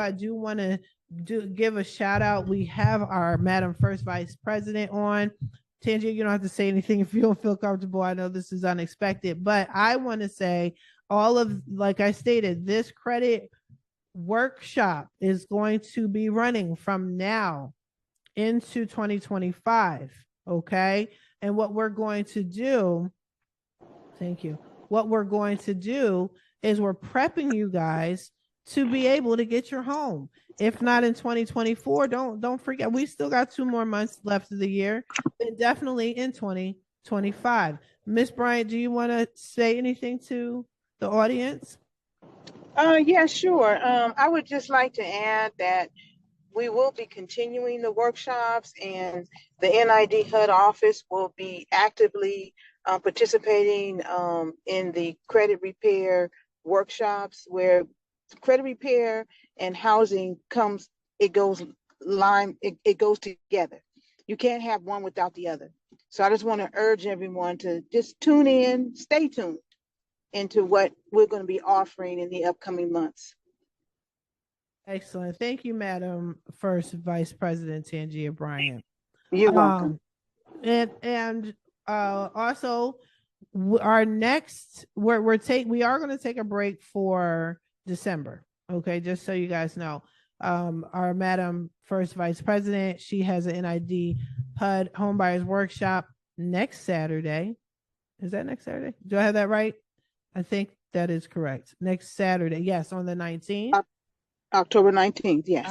I do want to give a shout out. We have our Madam First Vice President on. Tangia, you don't have to say anything if you don't feel comfortable. I know this is unexpected, but I want to say all of, like I stated, this credit workshop is going to be running from now into 2025. Okay. And what we're going to do, thank you. What we're going to do is we're prepping you guys to be able to get your home. If not in 2024, don't forget, we still got 2 more months left of the year, and definitely in 2025. Miss Bryant, do you want to say anything to the audience? Yeah, sure. I would just like to add that we will be continuing the workshops, and the NID HUD office will be actively participating in the credit repair workshops, where credit repair and housing it goes it goes together. You can't have one without the other. So I just want to urge everyone to just tune in, stay tuned into what we're going to be offering in the upcoming months. Excellent. Thank you, Madam First Vice President Tangia Bryant. You're welcome. And also our next we are going to take a break for December. Okay, just so you guys know. Our Madam First Vice President, she has an NID HUD Homebuyers Workshop next Saturday. Is that next Saturday? Do I have that right? I think that is correct. Next Saturday. Yes, on the 19th. October 19th. Yes.